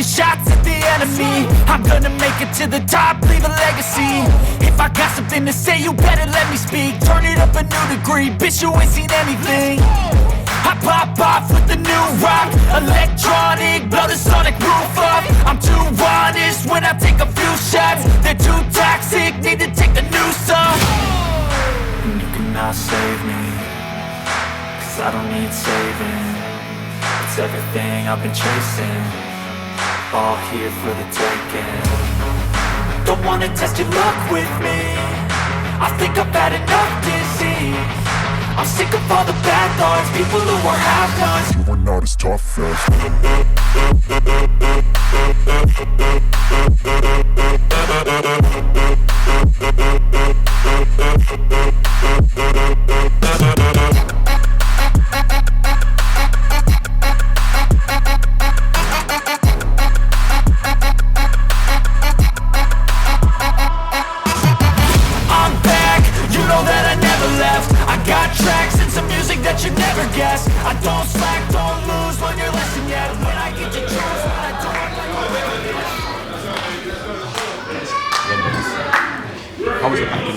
taking shots at the enemy. I'm gonna make it to the top, leave a legacy. If I got something to say, you better let me speak. Turn it up a new degree, bitch, you ain't seen anything. I pop off with the new rock, electronic, blow the sonic roof up. I'm too honest when I take a few shots. They're too toxic, need to take the noose off. And you cannot save me, cause I don't need saving. It's everything I've been chasing, all here for the taking. Don't wanna test your luck with me, I think I've had enough disease. I'm sick of all the bad thoughts, people who are half-nots. You are not as tough as that you never guess. I don't slack, don't lose, learn your lesson yet. When I get to choose what I don't How was it back in the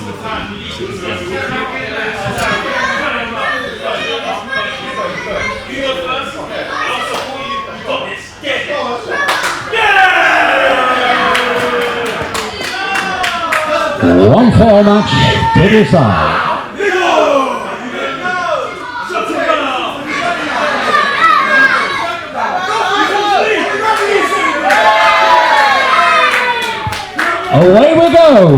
One fall match to decide. Away we go!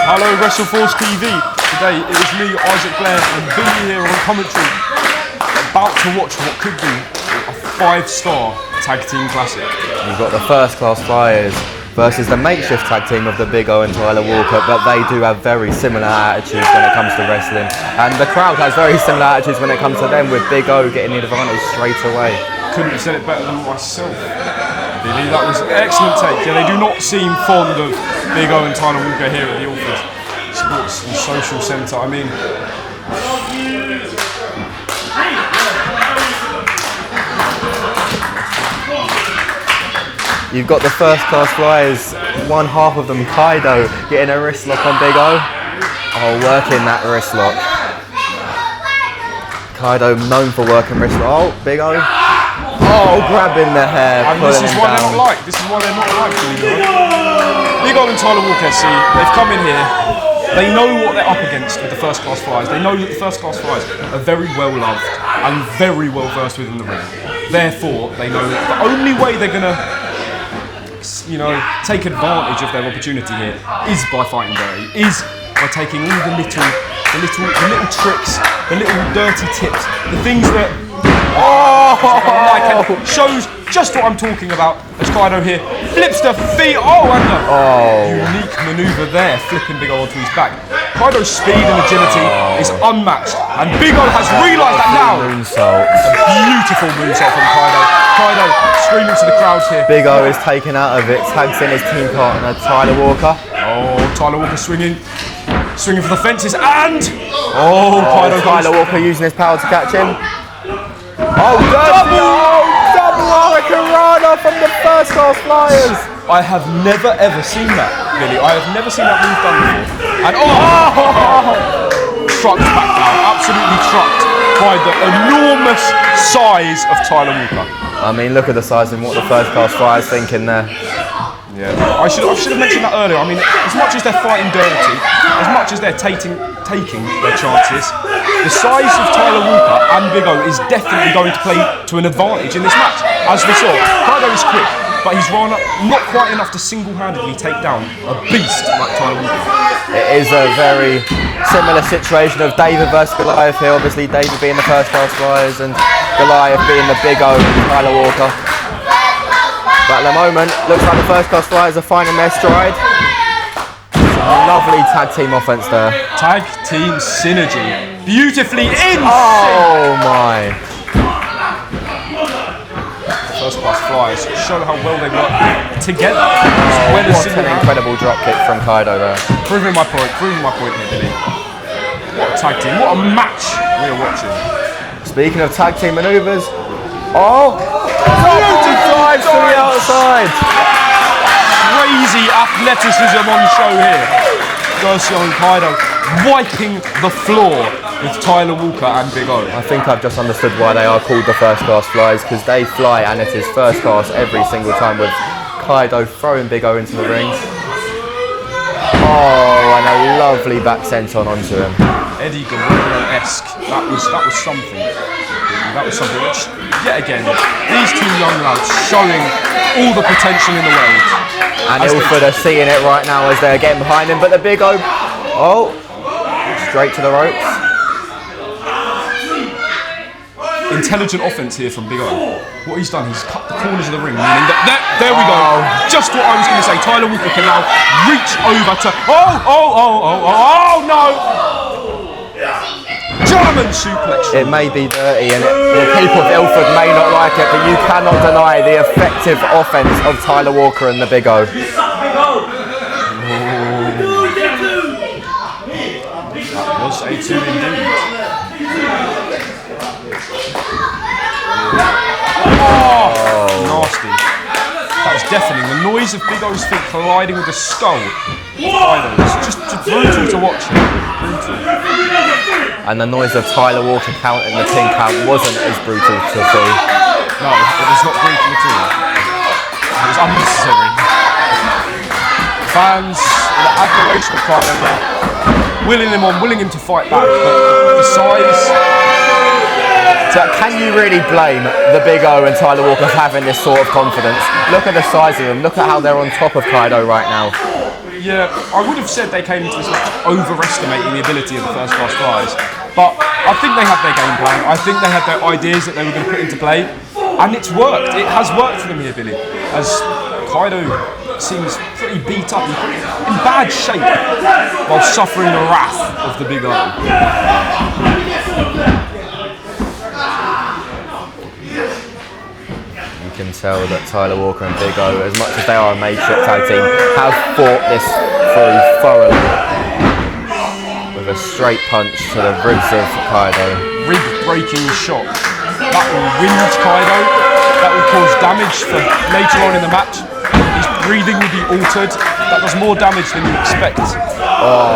Hello Wrestle Force TV. Today it is me, Isaac Blair, and Billy here on commentary, about to watch what could be a 5-star tag team classic. You've got the First Class Flyers versus the makeshift tag team of the Big O and Tyler Walker, but they do have very similar attitudes when it comes to wrestling, and the crowd has very similar attitudes when it comes to them, with Big O getting the advantage straight away. Couldn't have said it better than myself. Billy, that was an excellent take. Yeah, they do not seem fond of Big O and Tyler Walker here at the Ilford Sports and Social Centre. I mean, you've got the First Class Flyers, one half of them, Khaido, getting a wrist lock on Big O. Oh, working that wrist lock. Kaido known for working wrist lock. Oh, Big O. Oh, grabbing the hair, and pulling this is him why down. they're not liked. This is why they're not liked. Big O and Tyler Walker, see, they've come in here. They know what they're up against with the First Class Flyers. They know that the First Class Flyers are very well loved and very well versed within the ring. Therefore, they know that the only way they're gonna, take advantage of their opportunity here is by fighting dirty, is by taking all the little tricks, the little dirty tips, the things that shows just what I'm talking about. As Khaido here flips the feet. And the unique manoeuvre there, flipping Big O onto his back. Khaido's speed and agility is unmatched, and Big O has realised that now. Moonsault. A beautiful moonsault from Khaido. Khaido screaming to the crowd here. Big O is taken out of it, tags in his team partner Tyler Walker. Tyler Walker swinging for the fences, and Tyler Walker using his power to catch him. Double Hurricanrana from the First Class Flyers. I have never ever seen that, Billy. I have never seen that move done before. And trucked back down, absolutely trucked by the enormous size of Tyler Walker. I mean, look at the size and what the First Class Flyers thinking there. Yeah, I should have mentioned that earlier. I mean, as much as they're fighting dirty, as much as they're taking their chances, the size of Tyler Walker and Big O is definitely going to play to an advantage in this match. As we saw, Khaido is quick, but he's run up not quite enough to single-handedly take down a beast like Tyler Walker. It is a very similar situation of David versus Goliath here. Obviously, David being the First Class Flyers and Goliath being the Big O and Tyler Walker. But at the moment, looks like the First Class Flyers are finding their stride. Lovely tag team offense there. Tag team synergy. Beautifully in. Oh my. First Class Flyers show how well they work together. What an incredible drop kick from Khaido there. Proving my point here, Billy. What a tag team, what a match we are watching. Speaking of tag team manoeuvres, beautiful drives to the outside. Crazy athleticism on show here. Dercio Khaido wiping the floor with Tyler Walker and Big O. I think I've just understood why they are called the first class flies, because they fly and it is first class every single time, with Khaido throwing Big O into the ring. Oh, and a lovely back senton onto him. Eddie Guerrero-esque. That was something. That was something which, yet again, these two young lads showing all the potential in the world. And Ilford are seeing it right now as they're getting behind him, but the Big O, straight to the ropes. Intelligent offense here from Big O. What he's done, he's cut the corners of the ring, meaning that there we go. Just what I was going to say. Tyler Walker can now reach over to. Oh no! German suplex. It may be dirty, and the people of Ilford may not like it, but you cannot deny the effective offense of Tyler Walker and the Big O. That was a 2 indeed. Nasty. That was deafening. The noise of Big O's feet colliding with the skull. It's just brutal to watch. Brutal. And the noise of Tyler Walker counting the pin count wasn't as brutal to see. No, it was not brutal at all. It was unnecessary. Fans, the admiration of Khaido, willing him to fight back, but the size. So can you really blame the Big O and Tyler Walker having this sort of confidence? Look at the size of them. Look at how they're on top of Khaido right now. Yeah, I would have said they came into this match overestimating the ability of the first class flies, but I think they had their game plan. I think they had their ideas that they were going to put into play, and it's worked. It has worked for them here, Billy, as Khaido seems pretty beat up and in bad shape while suffering the wrath of the Big O. You can tell that Tyler Walker and Big O, as much as they are a makeshift tag team, have fought this through thoroughly with a straight punch to the ribs of Khaido. Rib-breaking shot. That will wind Khaido. That will cause damage for later on in the match. His breathing will be altered. That does more damage than you expect. Oh,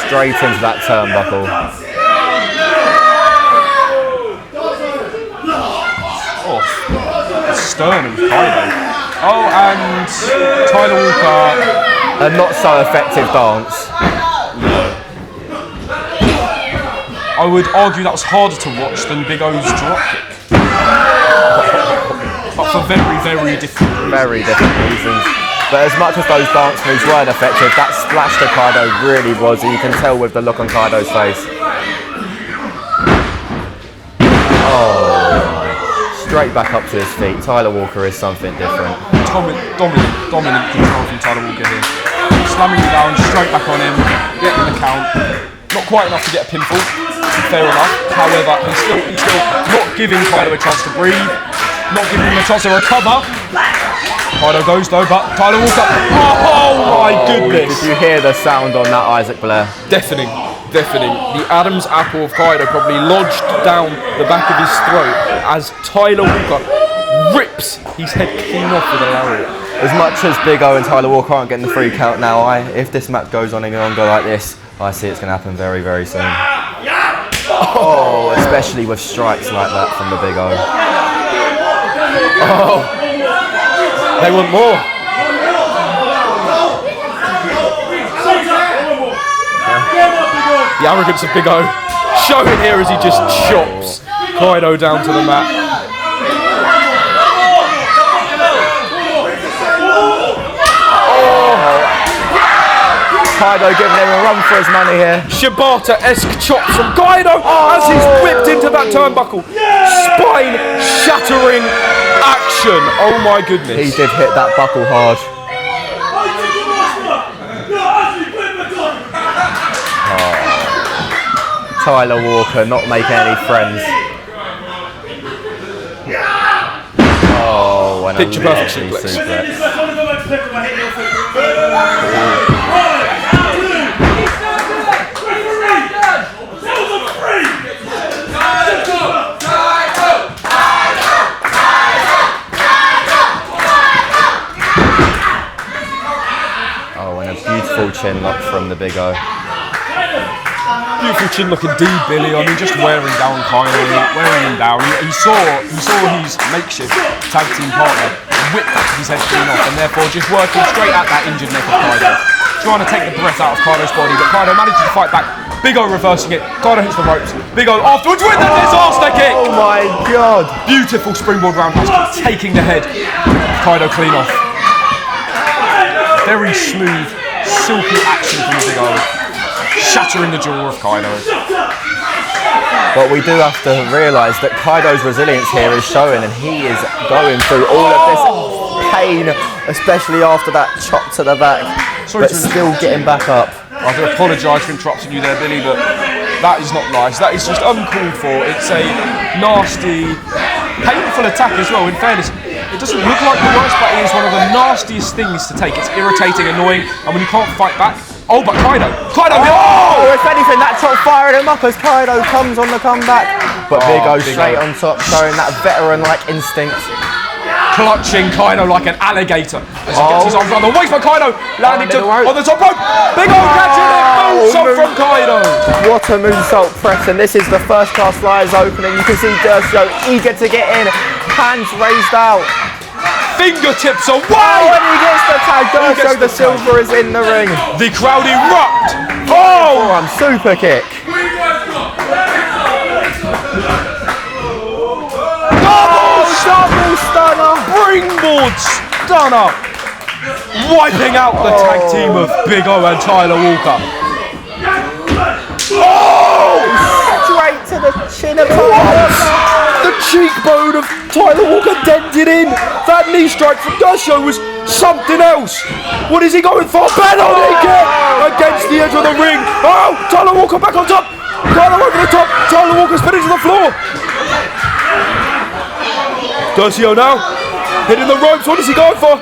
straight into that turnbuckle. Stern of Khaido. Oh, and Tyler Walker. A not so effective dance. I would argue that was harder to watch than Big O's dropkick. But for very different reasons. Very different reasons. But as much as those dance moves weren't effective, that splash to Khaido really was. You can tell with the look on Kaido's face. Straight back up to his feet. Tyler Walker is something different. Dominant control from Tyler Walker here. Slamming him down, straight back on him, getting the count. Not quite enough to get a pinfall, fair enough. However, he's still not giving Khaido a chance to breathe, not giving him a chance to recover. Khaido goes though, but Tyler Walker. Oh my goodness! Did you hear the sound on that, Isaac Blair? Deafening. The Adam's apple of Khaido probably lodged down the back of his throat as Tyler Walker rips his head clean off with a lariat. As much as Big O and Tyler Walker aren't getting the free count now, if this match goes on any longer like this, I see it's going to happen very soon. Oh, especially with strikes like that from the Big O. Oh, they want more. The arrogance of Big O showing here as he just chops Khaido down to the mat. Khaido giving him a run for his money here. Shibata-esque chops from Khaido as he's whipped into that turnbuckle. Spine-shattering action. Oh my goodness. He did hit that buckle hard. Tyler Walker not making any friends. Oh, and picture perfect suplex. the Big O. Beautiful chin look indeed, Billy. I mean, just wearing down Khaido, wearing him down. He saw his makeshift tag team partner whip his head clean off, and therefore just working straight at that injured neck of Khaido, trying to take the breath out of Kaido's body. But Khaido manages to fight back. Big O reversing it. Khaido hits the ropes. Big O afterwards with the disaster kick. Oh my God! Beautiful springboard roundhouse kick, taking the head. Khaido clean off. Very smooth, silky action from Big O, shattering the jaw of Khaido. But we do have to realise that Kaido's resilience here is showing, and he is going through all of this pain, especially after that chop to the back. But still getting back up. I do apologise for interrupting you there, Billy, but that is not nice. That is just uncalled for. It's a nasty, painful attack as well. In fairness, it doesn't look like the worst, but it is one of the nastiest things to take. It's irritating, annoying, and when you can't fight back. Oh, but Khaido! Oh, if anything, that chop fired him up as Khaido comes on the comeback. But Big O straight on top, showing that veteran-like instinct. Clutching Khaido like an alligator as he gets his arms around the waist, but Khaido landing on the top rope. Big O catching it, moonsault from Khaido. What a moonsault press, and this is the first class flyers opening. You can see Dercio eager to get in, hands raised out. Fingertips away! Oh, and he gets the tag. Dercio the silver is in the ring. The crowd erupt. Oh, super kick. Double stunner. Springboard stunner. Wiping out the tag team of Big O and Tyler Walker. Oh! Straight to the chin of Tyler. The cheekbone of Tyler Walker dented in. That knee strike from Dercio was something else. What is he going for? Penalty kick against the edge of the ring. Oh, Tyler Walker back on top. Tyler over the top. Tyler Walker's spinning to the floor. Dercio now hitting the ropes. What is he going for?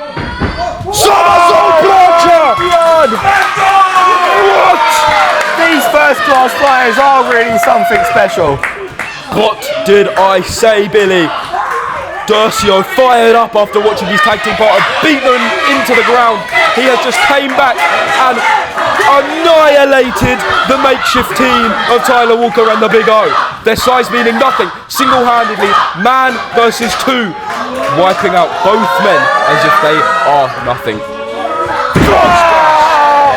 Somersault plancher! What? These first class flyers are really something special. What did I say, Billy? Dercio fired up after watching his tag team partner beat them into the ground. He has just came back and annihilated the makeshift team of Tyler Walker and the Big O. Their size meaning nothing. Single-handedly, man versus two, wiping out both men as if they are nothing.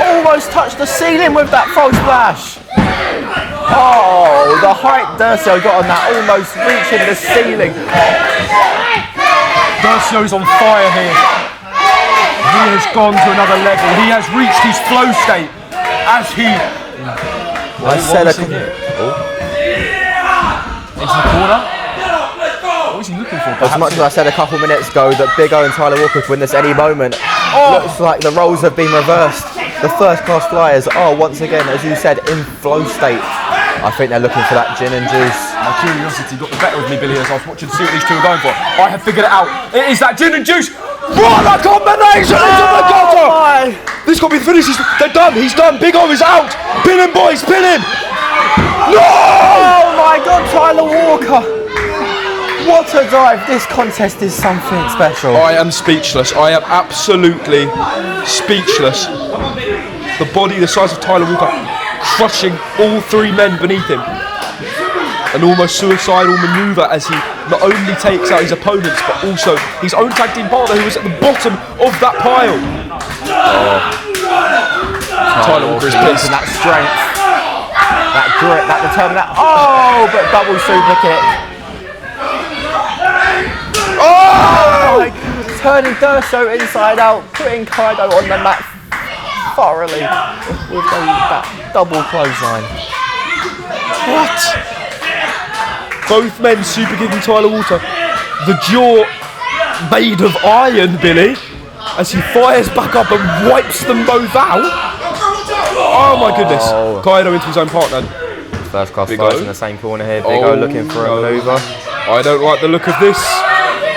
Almost touched the ceiling with that false splash. Oh, the height Dercio got on that, almost reaching the ceiling. Dercio's on fire here. He has gone to another level. He has reached his flow state as he... I said into the corner. What was he looking for? As much as I said a couple minutes ago that Big O and Tyler Walker could win this any moment, looks like the roles have been reversed. The first class flyers are once again, as you said, in flow state. I think they're looking for that gin and juice. My curiosity got the better of me, Billy, as I was watching to see what these two are going for. I have figured it out. It is that gin and juice. What a combination into the gutter! This got to be the finish. They're done. He's done. Big O is out. Pin him, boys. Pin him. No! Oh my God, Tyler Walker. What a dive. This contest is something special. I am speechless. I am absolutely speechless. The body the size of Tyler Walker crushing all three men beneath him. An almost suicidal manoeuvre as he not only takes out his opponents but also his own tag team partner who was at the bottom of that pile. Tyler Walker is pissed. That strength, that grit, that determination. Oh, but double super kick. Oh! Turning Dercio inside out, putting Khaido on the mat thoroughly with that double clothesline. What? Both men super kicking Tyler Walker. The jaw made of iron, Billy, as he fires back up and wipes them both out. Oh my goodness. Khaido into his own partner. First class flies in the same corner here. Big O looking for a manoeuvre. I don't like the look of this.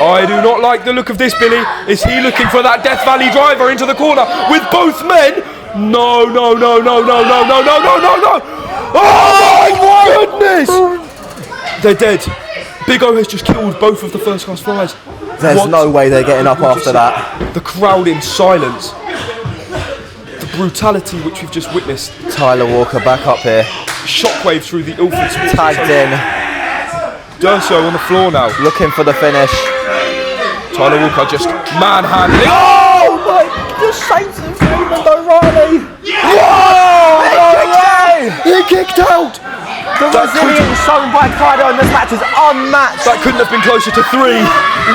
I do not like the look of this, Billy. Is he looking for that Death Valley driver into the corner with both men? No, no, no, no, no, no, no, no, no, no, no. Oh my goodness! They're dead. Big O has just killed both of the first class flyers. There's no way they're getting up after that. The crowd in silence. The brutality which we've just witnessed. Tyler Walker back up here. Shockwave through the Ilford Sports. Tagged in. Dercio on the floor now. Looking for the finish. Tyler Walker just manhandling. Oh my, the Saints of Raymond O'Reilly. Whoa! He kicked out. The resilience shown by Khaido in this match is unmatched. That couldn't have been closer to 3.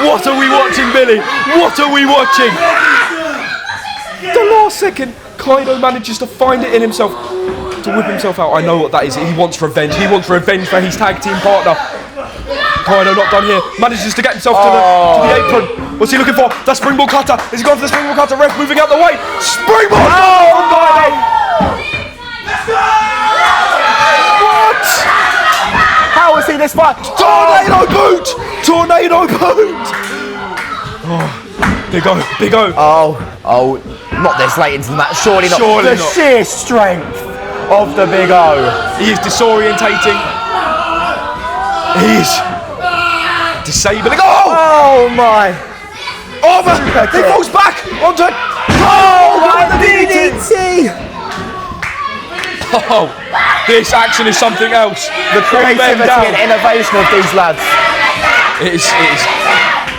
What are we watching, Billy? What are we watching? The last second, Khaido manages to find it in himself to whip himself out. I know what that is. He wants revenge. He wants revenge for his tag team partner. Khaido not done here. Manages to get himself to the apron. What's he looking for? That springboard cutter. Is he going for the springboard cutter? Ref moving out the way. Springboard cutter from Khaido. What? How is he this far? Tornado boot! Tornado boot! Oh, Big O, Big O. Oh, not this late into the match. Surely not. Surely the not. sheer strength of the Big O. He is disorientating. He is disabling. Oh my! Oh, but he falls back onto. Oh, my the DDT! Oh, this action is something else. The creativity and innovation of these lads. It is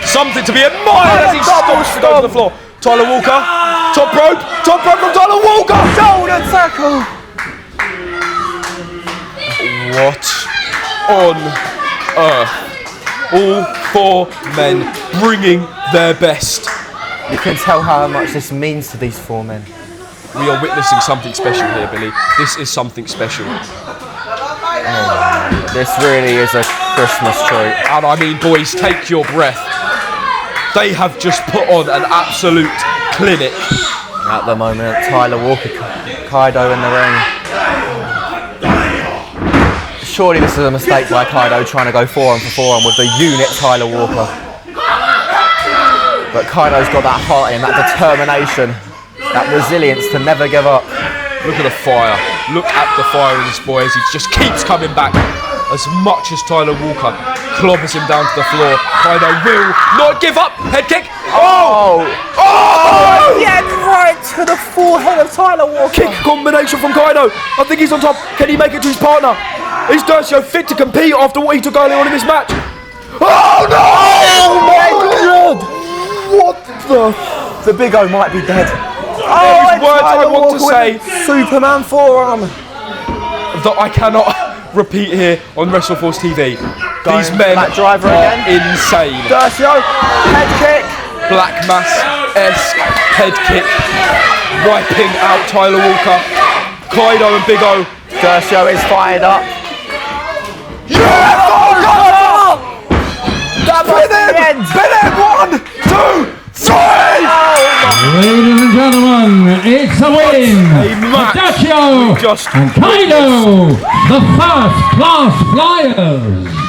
something to be admired as he stomps to go to the floor. Tyler Walker, top rope from Tyler Walker. Shoulder tackle. What on earth? All 4 men bringing their best. You can tell how much this means to these 4 men. We are witnessing something special here, Billy. This is something special. This really is a Christmas treat. And I mean, boys, take your breath. They have just put on an absolute clinic. At the moment, Tyler Walker, Khaido in the ring. Surely this is a mistake by Khaido trying to go 4-on for 4-on with the unit Tyler Walker. But Khaido's got that heart in, that determination, that resilience to never give up. Look at the fire. Look at the fire in this boy as he just keeps coming back. As much as Tyler Walker clobbers him down to the floor, Khaido will not give up. Head kick. Oh! Yeah, right to the forehead of Tyler Walker. Kick combination from Khaido. I think he's on top. Can he make it to his partner? Is Dercio fit to compete after what he took earlier on in this match? Oh no! Oh my God! What the? The Big O might be dead. There is words I want to say Superman forearm. that I cannot repeat here on Wrestle Force TV. These men Black driver are again. insane. Dercio, head kick. Black Mass-esque head kick, wiping out Tyler Walker. Khaido and Big O. Dercio is fired up. Spin him! 1, 2, 3! Ladies and gentlemen, it's a win a for match. Dercio Just and Khaido, the first class flyers.